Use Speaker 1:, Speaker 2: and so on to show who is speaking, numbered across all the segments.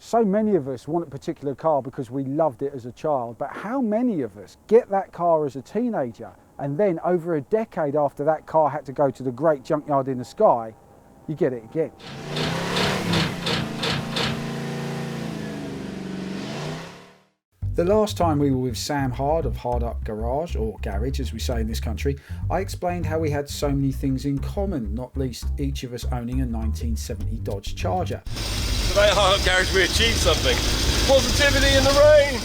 Speaker 1: So many of us want a particular car because we loved it as a child, but how many of us get that car as a teenager and then over a decade after that car had to go to the great junkyard in the sky, you get it again? The last time we were with Sam Hard of Hard Up Garage, or Garage as we say in this country, I explained how we had so many things in common, not least each of us owning a 1970 Dodge Charger.
Speaker 2: Today at Hard Up Garage we achieved something. Positivity in the rain!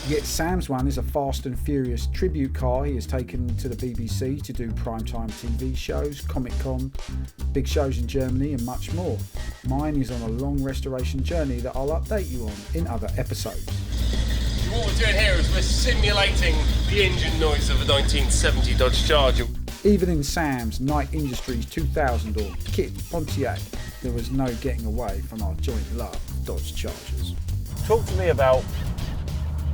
Speaker 1: Yet Sam's one is a Fast and Furious tribute car he has taken to the BBC to do primetime TV shows, Comic-Con, big shows in Germany and much more. Mine is on a long restoration journey that I'll update you on in other episodes.
Speaker 2: What we're doing here is we're simulating the engine noise of a 1970 Dodge Charger.
Speaker 1: Even in Sam's Night Industries 2000 or Kitt Pontiac, there was no getting away from our joint love of Dodge Chargers.
Speaker 2: Talk to me about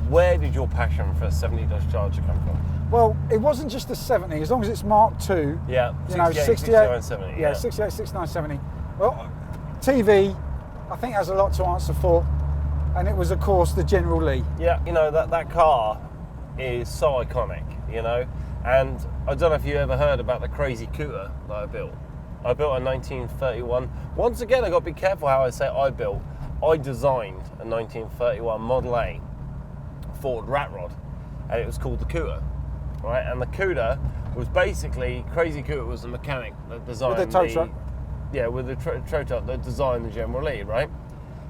Speaker 2: where did your passion for a 70 Dodge Charger come from?
Speaker 1: Well, it wasn't just the 70, as long as it's Mark II.
Speaker 2: Yeah, 68, 69, 70.
Speaker 1: Yeah, 68, 69, 70. Well, TV, I think has a lot to answer for. And it was, of course, the General Lee.
Speaker 2: Yeah, you know, that car is so iconic, you know. And I don't know if you ever heard about the crazy Cooter that I built. I built a 1931. Once again, I've got to be careful how I say I built. I designed a 1931 Model A Ford Rat Rod, and it was called the Cooter, right? And the Cooter was basically, Crazy Cooter was the mechanic that designed
Speaker 1: with the tow truck.
Speaker 2: Yeah, with the tow truck that designed the General Lee, right?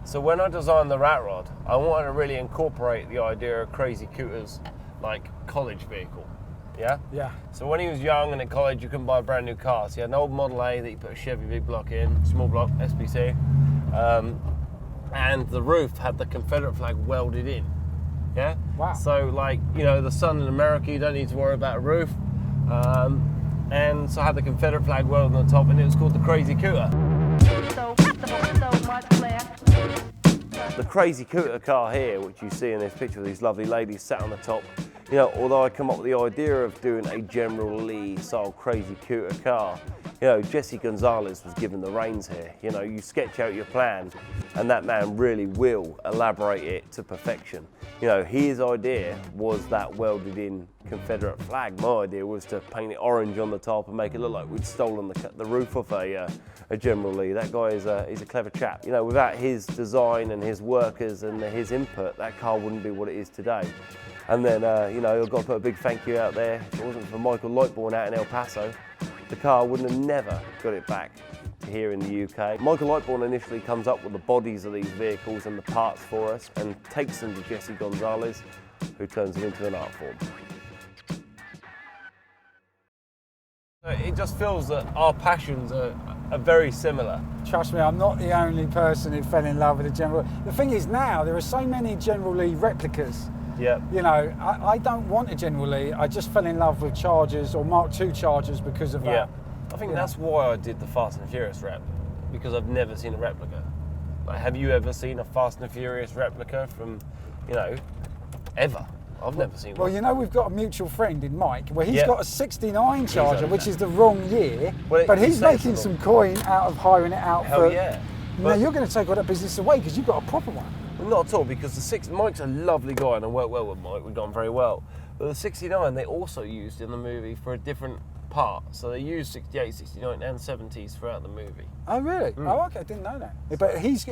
Speaker 2: So when I designed the Rat Rod, I wanted to really incorporate the idea of Crazy Cooter's like college vehicle. Yeah?
Speaker 1: Yeah.
Speaker 2: So when he was young and at college, you couldn't buy a brand new car. So he had an old Model A that you put a Chevy big block in, small block, SPC. And the roof had the Confederate flag welded in. Yeah?
Speaker 1: Wow.
Speaker 2: So like, you know, the sun in America, you don't need to worry about a roof. And so I had the Confederate flag welded on the top, and it was called the Crazy Cooter. The Crazy Cooter car here, which you see in this picture of these lovely ladies sat on the top, you know, although I come up with the idea of doing a General Lee style Crazy Cooter car, you know, Jesse Gonzalez was given the reins here. You know, you sketch out your plan and that man really will elaborate it to perfection. You know, his idea was that welded in Confederate flag. My idea was to paint it orange on the top and make it look like we'd stolen the roof off a General Lee. That guy is a clever chap. You know, without his design and his workers and his input, that car wouldn't be what it is today. And then, you know, I've got to put a big thank you out there. If it wasn't for Michael Lightbourne out in El Paso, the car wouldn't have never got it back to here in the UK. Michael Lightbourne initially comes up with the bodies of these vehicles and the parts for us and takes them to Jesse Gonzalez, who turns them into an art form. It just feels that our passions are very similar.
Speaker 1: Trust me, I'm not the only person who fell in love with a General Lee. The thing is now, there are so many General Lee replicas.
Speaker 2: Yeah.
Speaker 1: You know, I don't want a General Lee. I just fell in love with Chargers or Mark II Chargers because of that.
Speaker 2: Yeah. I think that's why I did the Fast and Furious rep, because I've never seen a replica. Like, have you ever seen a Fast and Furious replica from, you know, ever? I've never seen one.
Speaker 1: Well, you know, we've got a mutual friend in Mike, where he's got a 69 Charger, which is the wrong year, but he's making some coin out of hiring it out for...
Speaker 2: Hell yeah.
Speaker 1: Now, you're going to take all that business away because you've got a proper one.
Speaker 2: Well, not at all, because Mike's a lovely guy and I work well with Mike, we've gone very well. But the 69 they also used in the movie for a different part. So they used 68, 69 and 70s throughout the movie.
Speaker 1: Oh, really? Oh, okay, I didn't know that. But he's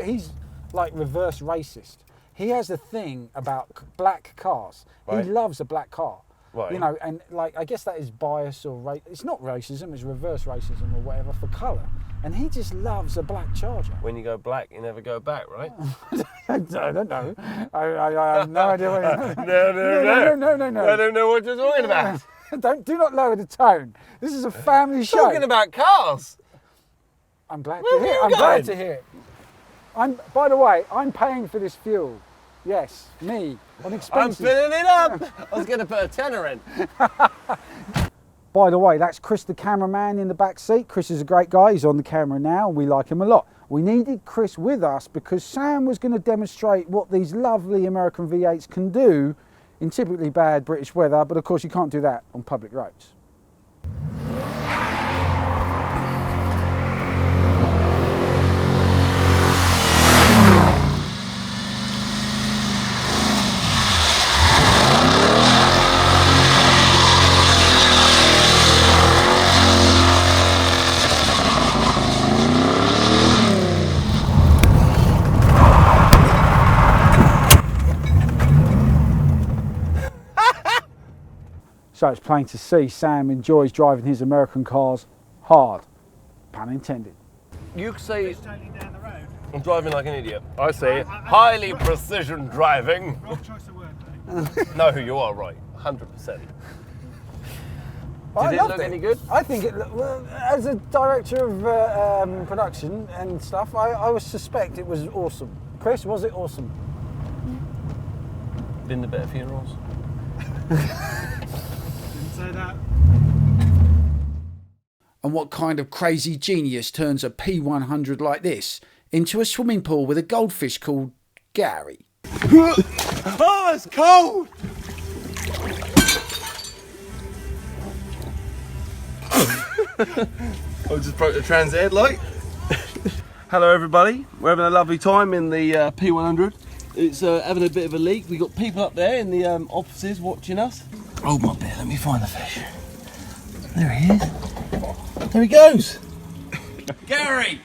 Speaker 1: like reverse racist. He has a thing about black cars. Right. He loves a black car. Right. You know, and like, I guess that is bias or it's not racism, it's reverse racism or whatever for colour. And he just loves a black Charger.
Speaker 2: When you go black, you never go back, right?
Speaker 1: I don't know. I have no idea what you're talking
Speaker 2: about. No. I don't know what you're talking about.
Speaker 1: Do not lower the tone. This is a family show.
Speaker 2: Talking about cars.
Speaker 1: I'm glad to hear it. I'm glad to hear it. By the way, I'm paying for this fuel. Yes, me, on expenses.
Speaker 2: I'm filling it up. I was going to put a tenner in.
Speaker 1: By the way, that's Chris the cameraman in the back seat. Chris is a great guy. He's on the camera now and we like him a lot. We needed Chris with us because Sam was going to demonstrate what these lovely American V8s can do in typically bad British weather, but of course you can't do that on public roads. So it's plain to see Sam enjoys driving his American cars hard, pun intended.
Speaker 2: You say I'm driving like an idiot. I say highly precision driving.
Speaker 3: Wrong choice of word, mate.
Speaker 2: No, you are right, 100%.
Speaker 1: I
Speaker 2: Did it
Speaker 1: loved
Speaker 2: look any good?
Speaker 1: I think it looked, well, as a director of production and stuff, I would suspect it was awesome. Chris, was it awesome?
Speaker 2: Been to better funerals.
Speaker 3: Didn't say that.
Speaker 1: And what kind of crazy genius turns a P100 like this into a swimming pool with a goldfish called Gary?
Speaker 2: Oh, it's cold! I just broke the Trans Am light. Hello everybody, we're having a lovely time in the P100. It's having a bit of a leak. We've got people up there in the offices watching us. Hold my beer, let me find the fish. There he is. There he goes. Gary,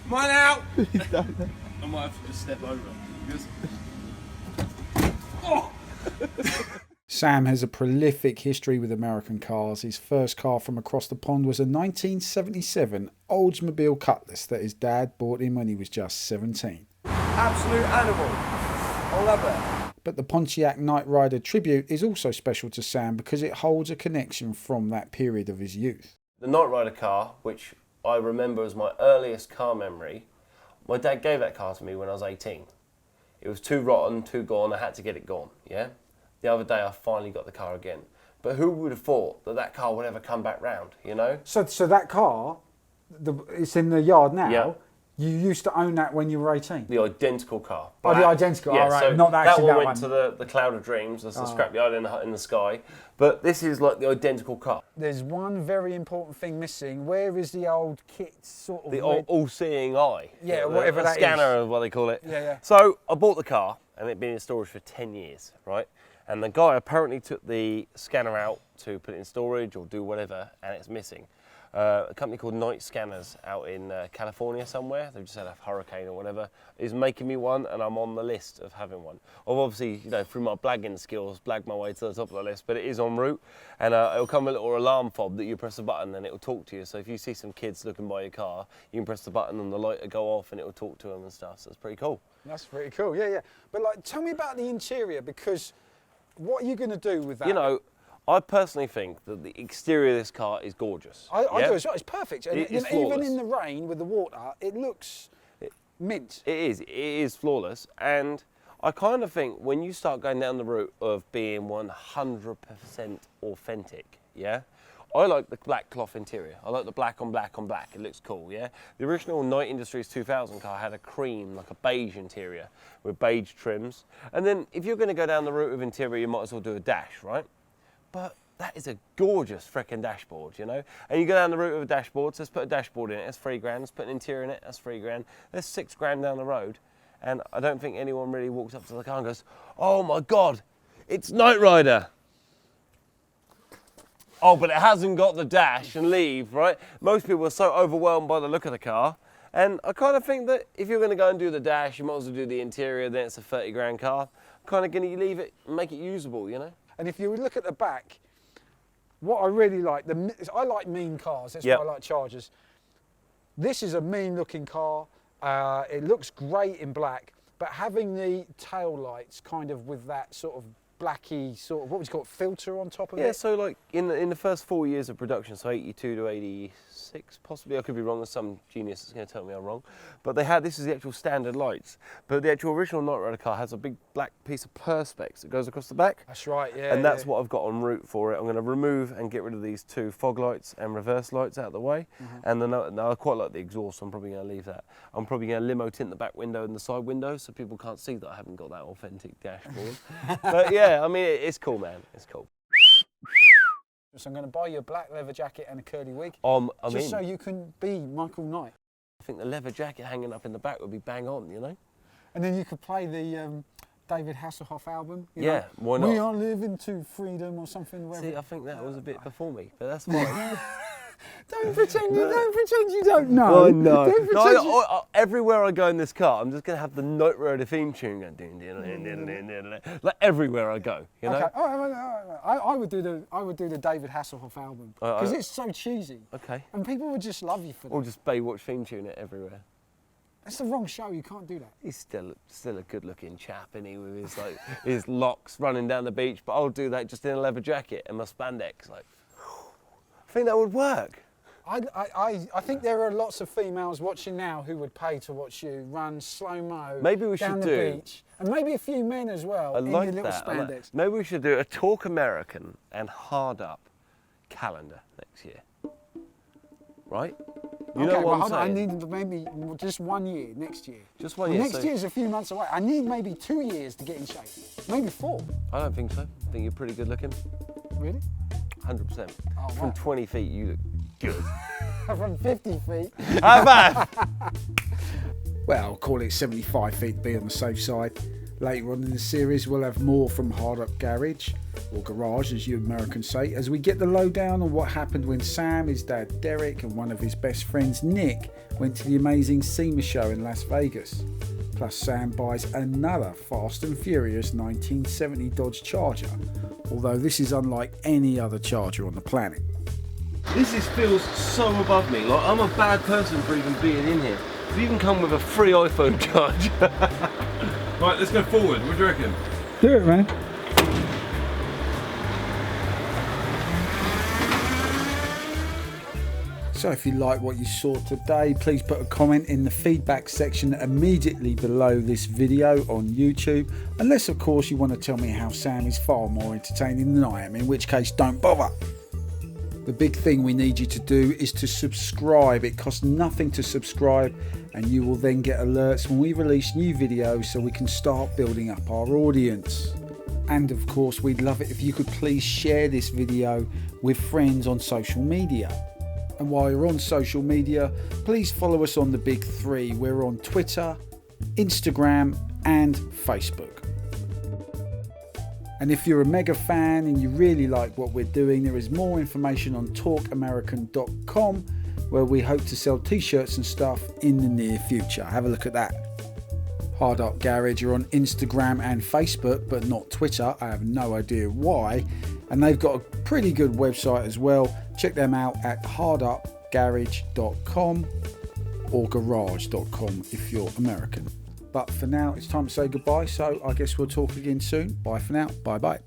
Speaker 2: mine out. I might have to just step over. Oh.
Speaker 1: Sam has a prolific history with American cars. His first car from across the pond was a 1977 Oldsmobile Cutlass that his dad bought him when he was just 17.
Speaker 2: Absolute animal. I love it.
Speaker 1: But the Pontiac Nightrider Tribute is also special to Sam because it holds a connection from that period of his youth.
Speaker 2: The Nightrider car, which I remember as my earliest car memory, my dad gave that car to me when I was 18. It was too rotten, too gone, I had to get it gone, yeah? The other day I finally got the car again. But who would have thought that that car would ever come back round, you know?
Speaker 1: So that car, it's in the yard now.
Speaker 2: Yeah.
Speaker 1: You used to own that when you were 18?
Speaker 2: The identical car.
Speaker 1: Oh, the identical,
Speaker 2: Yeah,
Speaker 1: all right,
Speaker 2: so
Speaker 1: not actually
Speaker 2: that one
Speaker 1: that
Speaker 2: went
Speaker 1: one.
Speaker 2: to the Cloud of Dreams, that's the scrapyard in the sky. But this is like the identical car.
Speaker 1: There's one very important thing missing. Where is the old Kitt sort of...
Speaker 2: The all-seeing eye.
Speaker 1: Yeah,
Speaker 2: the,
Speaker 1: whatever
Speaker 2: the
Speaker 1: that is.
Speaker 2: scanner, what they call it.
Speaker 1: Yeah, yeah.
Speaker 2: So I bought the car, and it'd been in storage for 10 years, right? And the guy apparently took the scanner out to put it in storage or do whatever, and it's missing. A company called Night Scanners out in California somewhere, they've just had a hurricane or whatever, is making me one, and I'm on the list of having one. I've obviously, you know, through my blagging skills, blagged my way to the top of the list, but it is en route, and it'll come with a little alarm fob that you press a button and it'll talk to you. So if you see some kids looking by your car, you can press the button and the light will go off and it'll talk to them and stuff, so it's pretty cool.
Speaker 1: That's pretty cool, yeah, yeah. But like, tell me about the interior, because what are you going to do with that?
Speaker 2: You know, I personally think that the exterior of this car is gorgeous.
Speaker 1: I do as well. It's perfect. And
Speaker 2: It's
Speaker 1: you know, even
Speaker 2: flawless.
Speaker 1: in the rain with the water, it looks mint.
Speaker 2: It is flawless, and I kind of think when you start going down the route of being 100% authentic, yeah, I like the black cloth interior. I like the black on black on black. It looks cool, yeah. The original Night Industries 2000 car had a cream, like a beige interior with beige trims. And then if you're going to go down the route of interior, you might as well do a dash, right? But that is a gorgeous frickin' dashboard, you know? And you go down the route of a dashboard, so let's put a dashboard in it, that's $3 grand. Let's put an interior in it, that's $3 grand. There's $6 grand down the road. And I don't think anyone really walks up to the car and goes, oh my God, it's Nightrider. Oh, but it hasn't got the dash and leave, right? Most people are so overwhelmed by the look of the car. And I kind of think that if you're going to go and do the dash, you might as well do the interior, then it's a 30 grand car. Kind of going to leave it and make it usable, you know?
Speaker 1: And if you look at the back, what I really like, I like mean cars, that's
Speaker 2: Yep.
Speaker 1: why I like Chargers. This is a mean looking car, it looks great in black, but having the tail lights kind of with that sort of blacky sort of, what would you call it, filter on top of it?
Speaker 2: Yeah, so like in the first 4 years of production, so 82 to 86 possibly, I could be wrong, there's some genius that's going to tell me I'm wrong, but they had, this is the actual standard lights, but the actual original Nightrider car has a big black piece of perspex that goes across the back.
Speaker 1: That's right, yeah.
Speaker 2: And that's what I've got en route for it. I'm going to remove and get rid of these two fog lights and reverse lights out of the way. And then I quite like the exhaust, so I'm probably going to leave that. I'm probably going to limo tint the back window and the side windows so people can't see that I haven't got that authentic dashboard. But yeah, I mean, it's cool, man. It's cool.
Speaker 1: So I'm going to buy you a black leather jacket and a curly wig,
Speaker 2: I'm
Speaker 1: just
Speaker 2: in.
Speaker 1: so you can be Michael Knight.
Speaker 2: I think the leather jacket hanging up in the back would be bang on, you know?
Speaker 1: And then you could play the David Hasselhoff album. You
Speaker 2: Yeah,
Speaker 1: know?
Speaker 2: why not?
Speaker 1: We are living to freedom or something.
Speaker 2: See, I think that was a bit before me, but that's fine.
Speaker 1: Don't pretend you don't know.
Speaker 2: Oh, no.
Speaker 1: Don't pretend
Speaker 2: Everywhere I go in this car, I'm just going to have the Nightrider theme tune going, like everywhere I go, you know?
Speaker 1: Okay. I would do the David Hasselhoff album because it's so cheesy.
Speaker 2: Okay.
Speaker 1: And people would just love you for that.
Speaker 2: Or just Baywatch theme tune it everywhere.
Speaker 1: That's the wrong show. You can't do that.
Speaker 2: He's still a good-looking chap, isn't he, with his his locks running down the beach. But I'll do that just in a leather jacket and my spandex. Like, I think that would work.
Speaker 1: I think there are lots of females watching now who would pay to watch you run slow-mo down the beach. And maybe a few men as well in your little spandex.
Speaker 2: Maybe we should do a Talk American and Hard Up calendar next year. Right? You know what I'm saying?
Speaker 1: I need maybe just 1 year next year.
Speaker 2: Just 1 year.
Speaker 1: Next year's a few months away. I need maybe 2 years to get in shape. Maybe 4.
Speaker 2: I don't think so. I think you're pretty good looking.
Speaker 1: Really?
Speaker 2: 100%.
Speaker 1: Oh,
Speaker 2: From 20 feet, you look good.
Speaker 1: From 50 feet.
Speaker 2: How bad?
Speaker 1: Well, I'll call it 75 feet to be on the safe side. Later on in the series, we'll have more from Hard Up Garage, or Garage as you Americans say, as we get the lowdown on what happened when Sam, his dad Derek, and one of his best friends Nick went to the amazing SEMA show in Las Vegas. Plus Sam buys another Fast and Furious 1970 Dodge Charger, although this is unlike any other Charger on the planet.
Speaker 2: This feels so above me. Like, I'm a bad person for even being in here. We've even come with a free iPhone charger. Right, let's go forward. What do you reckon?
Speaker 1: Do it, man. So if you like what you saw today, please put a comment in the feedback section immediately below this video on YouTube. Unless, of course, you want to tell me how Sam is far more entertaining than I am, in which case don't bother. The big thing we need you to do is to subscribe. It costs nothing to subscribe, and you will then get alerts when we release new videos so we can start building up our audience. And of course, we'd love it if you could please share this video with friends on social media. And while you're on social media, please follow us on the big 3. We're on Twitter, Instagram and Facebook. And if you're a mega fan and you really like what we're doing, there is more information on talkamerican.com, where we hope to sell t-shirts and stuff in the near future. Have a look at that. Hard Up Garage are on Instagram and Facebook, but not Twitter. I have no idea why. And they've got a pretty good website as well. Check them out at hardupgarage.com or garage.com if you're American. But for now, it's time to say goodbye, so I guess we'll talk again soon. Bye for now. Bye-bye.